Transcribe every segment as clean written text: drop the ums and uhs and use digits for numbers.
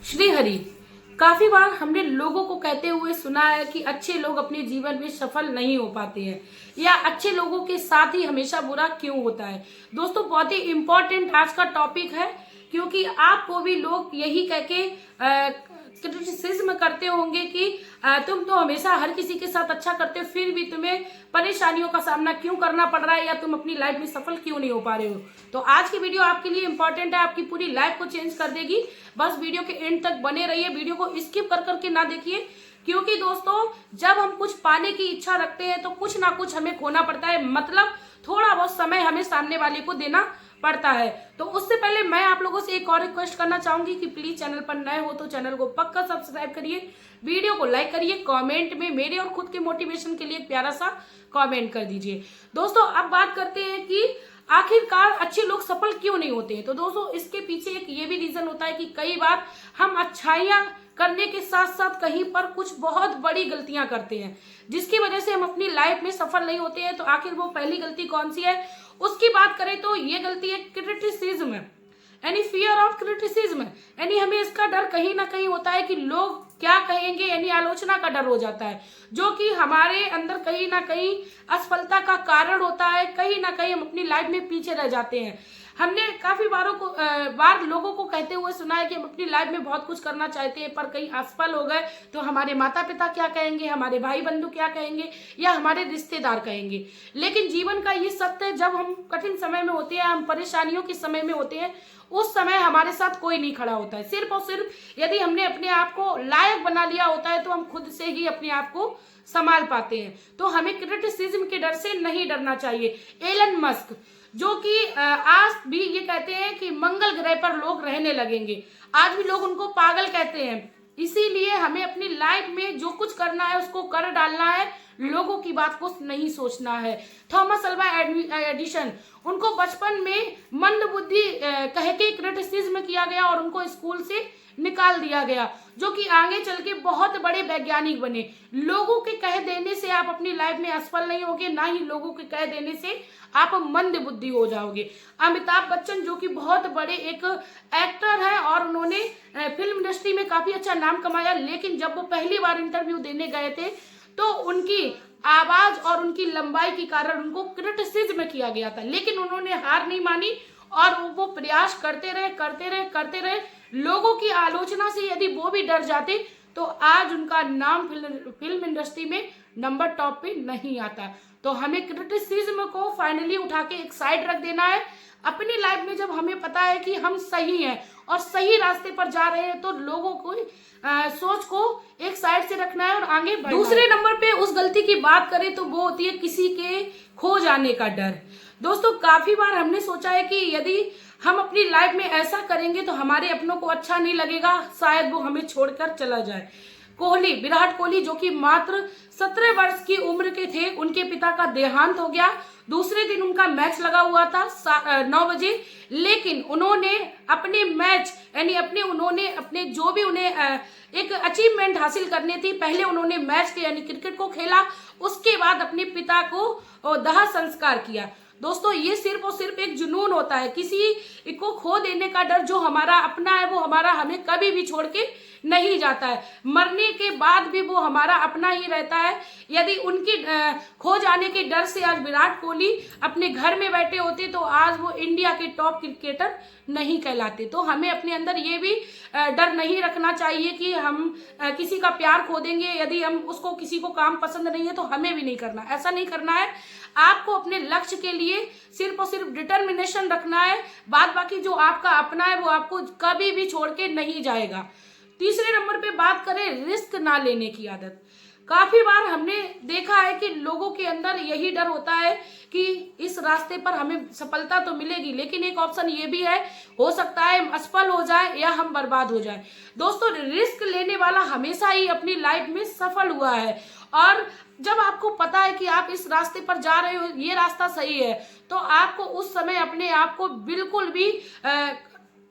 श्री हरि। काफी बार हमने लोगों को कहते हुए सुना है कि अच्छे लोग अपने जीवन में सफल नहीं हो पाते हैं या अच्छे लोगों के साथ ही हमेशा बुरा क्यों होता है। दोस्तों, बहुत ही इम्पोर्टेंट आज का टॉपिक है, क्योंकि आपको भी लोग यही कह के क्रिटिसिज्म करते होंगे कि तुम तो हमेशा हर किसी के साथ अच्छा करते हो, फिर भी तुम्हें परेशानियों का सामना क्यों करना पड़ रहा है या तुम अपनी लाइफ में सफल क्यों नहीं हो पा रहे हो। तो आज की वीडियो आपके लिए इंपॉर्टेंट है, आपकी पूरी लाइफ को चेंज कर देगी। बस वीडियो के एंड तक बने रहिए, वीडियो को स्किप कर करके ना देखिए, क्योंकि दोस्तों जब हम कुछ पाने की इच्छा रखते हैं तो कुछ ना कुछ हमें खोना पड़ता है, मतलब थोड़ा बहुत समय हमें सामने वाले को देना पड़ता है। तो उससे पहले मैं आप लोगों से एक और रिक्वेस्ट करना चाहूंगी कि प्लीज चैनल पर नए हो तो चैनल को पक्का सब्सक्राइब करिए, वीडियो को लाइक करिए, कमेंट में मेरे और खुद के मोटिवेशन के लिए एक प्यारा सा कमेंट कर दीजिए। दोस्तों, अब बात करते हैं कि आखिरकार अच्छे लोग सफल क्यों नहीं होते हैं। तो दोस्तों, इसके पीछे एक ये भी रीजन होता है कि कई बार हम अच्छाइयां करने के साथ साथ कहीं पर कुछ बहुत बड़ी गलतियां करते हैं, जिसकी वजह से हम अपनी लाइफ में सफल नहीं होते हैं। तो आखिर वो पहली गलती कौन सी है, उसकी बात करें तो ये गलती है क्रिटिसिज्म, यानी फियर ऑफ क्रिटिसिज्म। यानी हमें इसका डर कहीं ना कहीं होता है कि लोग क्या कहेंगे, यानी आलोचना का डर हो जाता है, जो कि हमारे अंदर कहीं ना कहीं असफलता का कारण होता है। कहीं ना कहीं हम अपनी लाइफ में पीछे रह जाते हैं। हमने काफी बार लोगों को कहते हुए सुना है कि हम अपनी लाइफ में बहुत कुछ करना चाहते हैं, पर कहीं असफल हो गए तो हमारे माता पिता क्या कहेंगे, हमारे भाई बंधु क्या कहेंगे या हमारे रिश्तेदार कहेंगे। लेकिन जीवन का ये सत्य है, जब हम कठिन समय में होते हैं, हम परेशानियों के समय में होते हैं, उस समय हमारे साथ कोई नहीं खड़ा होता है। सिर्फ और सिर्फ यदि हमने अपने आप को लायक बना लिया होता है तो हम खुद से ही अपने आप को संभाल पाते हैं। तो हमें क्रिटिसिज्म के डर से नहीं डरना चाहिए। एलन मस्क, जो कि आज भी ये कहते हैं कि मंगल ग्रह पर लोग रहने लगेंगे, आज भी लोग उनको पागल कहते हैं। इसीलिए हमें अपनी लाइफ में जो कुछ करना है उसको कर डालना है, लोगों की बात को नहीं सोचना है। थॉमस अल्वा एडिसन, उनको बचपन में मंद बुद्धि कह के क्रिटिसिज्म किया गया और उनको स्कूल से निकाल दिया गया, जो कि आगे चल के बहुत बड़े वैज्ञानिक बने। लोगों के कह देने से आप अपनी लाइफ में असफल नहीं होगे, ना ही लोगों के कह देने से आप मंद बुद्धि हो जाओगे। अमिताभ बच्चन, जो कि बहुत बड़े एक एक्टर हैं और उन्होंने फिल्म इंडस्ट्री में काफी अच्छा नाम कमाया, लेकिन जब वो पहली बार इंटरव्यू देने गए थे तो उनकी आवाज और उनकी लंबाई के कारण उनको क्रिटिसिज्म किया गया था, लेकिन उन्होंने हार नहीं मानी और वो प्रयास करते रहे। लोगों की आलोचना से यदि वो भी डर जाते तो आज उनका नाम फिल्म इंडस्ट्री में नंबर टॉप पे नहीं आता। तो हमें क्रिटिसिज्म को फाइनली उठा के एक साइड रख देना है। अपनी लाइफ में जब हमें पता है कि हम सही हैं और सही रास्ते पर जा रहे हैं तो लोगों को सोच को एक साइड से रखना है और आगे बढ़ना है। दूसरे नंबर पे उस गलती की बात करें तो वो होती है किसी के खो जाने का डर। दोस्तों, काफी बार हमने सोचा है कि यदि हम अपनी लाइफ में ऐसा करेंगे तो हमारे अपनों को अच्छा नहीं लगेगा, शायद वो हमें छोड़कर चला जाए। विराट कोहली, जो कि मात्र 17 वर्ष की उम्र के थे, उनके पिता का देहांत हो गया। दूसरे दिन उनका मैच लगा हुआ था 9 बजे, लेकिन उन्होंने अपने मैच यानी उन्होंने अपने जो भी उन्हें एक अचीवमेंट हासिल करनी थी, पहले उन्होंने मैच के यानी क्रिकेट को खेला, उसके बाद अपने पिता को दाह संस्कार किया। दोस्तों, ये सिर्फ और सिर्फ एक जुनून होता है, किसी को खो देने का डर। जो हमारा अपना है वो हमें कभी भी छोड़ के नहीं जाता है, मरने के बाद भी वो हमारा अपना ही रहता है। यदि उनकी खो जाने के डर से आज विराट कोहली अपने घर में बैठे होते तो आज वो इंडिया के टॉप क्रिकेटर नहीं कहलाते। तो हमें अपने अंदर ये भी डर नहीं रखना चाहिए कि हम किसी का प्यार खो देंगे, यदि हम उसको किसी को काम पसंद नहीं है तो हमें भी नहीं करना, ऐसा नहीं करना है। आपको अपने लक्ष्य के लिए सिर्फ और सिर्फ डिटर्मिनेशन रखना है, बाद बाकी जो आपका अपना है वो आपको कभी भी छोड़ के नहीं जाएगा। तीसरे नंबर पे बात करें रिस्क ना लेने की आदत। काफी बार हमने देखा है कि लोगों के अंदर यही डर होता है कि इस रास्ते पर हमें सफलता तो मिलेगी, लेकिन एक ऑप्शन ये भी है, हो सकता है हम असफल हो जाए या हम बर्बाद हो जाए। दोस्तों, रिस्क लेने वाला हमेशा ही अपनी लाइफ में सफल हुआ है। और जब आपको पता है कि आप इस रास्ते पर जा रहे हो, ये रास्ता सही है, तो आपको उस समय अपने आप को बिल्कुल भी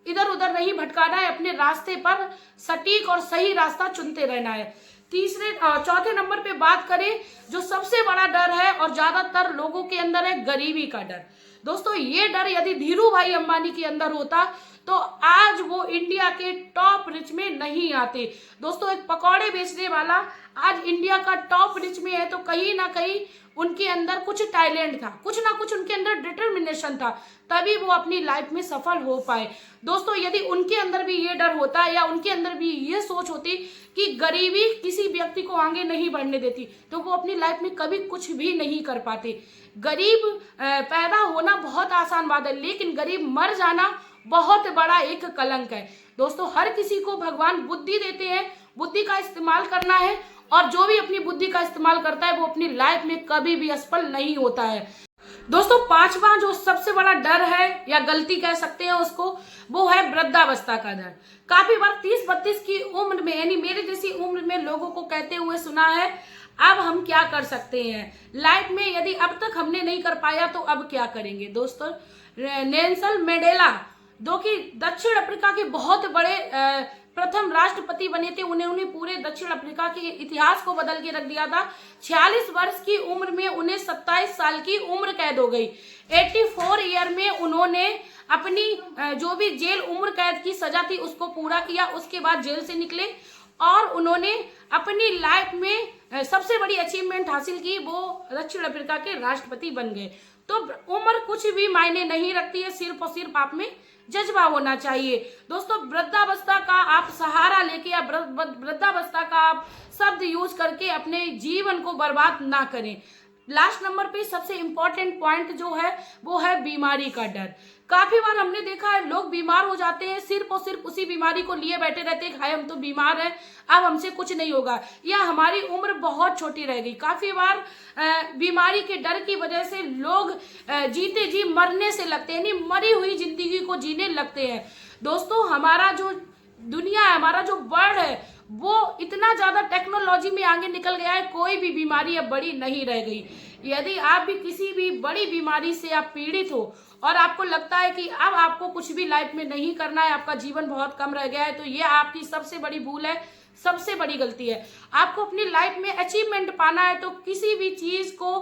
इधर उधर नहीं भटकाना है, अपने रास्ते पर सटीक और सही रास्ता चुनते रहना है। चौथे नंबर पे बात करें, जो सबसे बड़ा डर है और ज्यादातर लोगों के अंदर है, गरीबी का डर। दोस्तों, ये डर यदि धीरू भाई अंबानी के अंदर होता तो आज वो इंडिया के टॉप रिच में नहीं आते। दोस्तों एक पकौड़े बेचने वाला आज इंडिया का टॉप रिच में है तो कहीं ना कहीं उनके अंदर कुछ टैलेंट था, कुछ ना कुछ उनके अंदर डिटर्मिनेशन था, तभी वो अपनी लाइफ में सफल हो पाए। दोस्तों यदि उनके अंदर भी ये डर होता या उनके अंदर भी ये सोच होती कि गरीबी किसी व्यक्ति को आगे नहीं बढ़ने देती तो वो अपनी लाइफ में कभी कुछ भी नहीं कर पाते। गरीब पैदा होना बहुत आसान बात है, लेकिन गरीब मर जाना बहुत बड़ा एक कलंक है। दोस्तों हर किसी को भगवान बुद्धि देते हैं, बुद्धि का इस्तेमाल करना है, और जो भी अपनी बुद्धि का इस्तेमाल करता है वो अपनी लाइफ में कभी भी असफल नहीं होता है। दोस्तों पांचवा जो सबसे बड़ा डर है या गलती कह सकते हैं उसको, वो है वृद्धावस्था का डर। काफी बार 30-32 की उम्र में यानी मेरे जैसी उम्र में लोगों को कहते हुए सुना है अब हम क्या कर सकते हैं लाइफ में, यदि अब तक हमने नहीं कर पाया तो अब क्या करेंगे। दोस्तों नेल्सन मंडेला जो कि दक्षिण अफ्रीका के बहुत बड़े प्रथम राष्ट्रपति बने थे, उन्होंने पूरे दक्षिण अफ्रीका के इतिहास को बदल के रख दिया था। 46 वर्ष की उम्र में उन्हें 27 साल की उम्र कैद हो गई। 84 ईयर में उन्होंने अपनी जो भी जेल उम्र कैद की सजा थी उसको पूरा किया, उसके बाद जेल से निकले और उन्होंने अपनी लाइफ में सबसे बड़ी अचीवमेंट हासिल की, वो दक्षिण अफ्रीका के राष्ट्रपति बन गए। तो उम्र कुछ भी मायने नहीं रखती है, सिर्फ और सिर्फ आप में जज्बा होना चाहिए। दोस्तों वृद्धावस्था का आप सहारा लेके या वृद्धावस्था का आप शब्द यूज करके अपने जीवन को बर्बाद ना करें। लास्ट नंबर पे सबसे इंपॉर्टेंट पॉइंट जो है वो है बीमारी का डर। काफी बार हमने देखा है लोग बीमार हो जाते हैं, सिर्फ और सिर्फ उसी बीमारी को लिए बैठे रहते हैं, हाय हम तो बीमार हैं अब हमसे कुछ नहीं होगा, या हमारी उम्र बहुत छोटी रह गई। काफी बार बीमारी के डर की वजह से लोग जीते जी मरने से लगते हैं, यानी मरी हुई जिंदगी को जीने लगते हैं। दोस्तों हमारा जो दुनिया है, हमारा जो वर्ल्ड है वो इतना ज्यादा टेक्नोलॉजी में आगे निकल गया है, कोई भी बीमारी अब बड़ी नहीं रह गई। यदि आप भी किसी भी बड़ी बीमारी से आप पीड़ित हो और आपको लगता है कि अब आपको कुछ भी लाइफ में नहीं करना है, आपका जीवन बहुत कम रह गया है, तो ये आपकी सबसे बड़ी भूल है, सबसे बड़ी गलती है। आपको अपनी लाइफ में अचीवमेंट पाना है तो किसी भी चीज को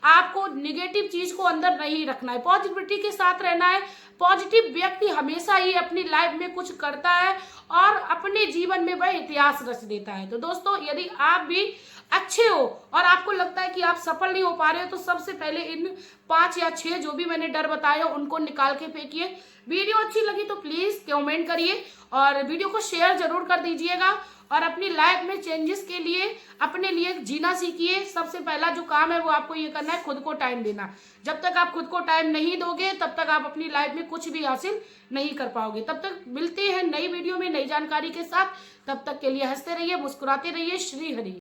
आपको निगेटिव चीज को अंदर नहीं रखना है, पॉजिटिविटी के साथ रहना है। पॉजिटिव व्यक्ति हमेशा ही अपनी लाइफ में कुछ करता है और अपने जीवन में वह इतिहास रच देता है। तो दोस्तों यदि आप भी अच्छे हो और आपको लगता है कि आप सफल नहीं हो पा रहे हो तो सबसे पहले इन 5 या 6 जो भी मैंने डर बताए उनको निकाल के फेंकिए। वीडियो अच्छी लगी तो प्लीज कमेंट करिए और वीडियो को शेयर जरूर कर दीजिएगा और अपनी लाइफ में चेंजेस के लिए अपने लिए जीना सीखिए। सबसे पहला जो काम है वो आपको ये करना है, खुद को टाइम देना। जब तक आप खुद को टाइम नहीं दोगे तब तक आप अपनी लाइफ में कुछ भी हासिल नहीं कर पाओगे। तब तक मिलते हैं नई वीडियो में नई जानकारी के साथ, तब तक के लिए हंसते रहिए, मुस्कुराते रहिए। श्री हरि।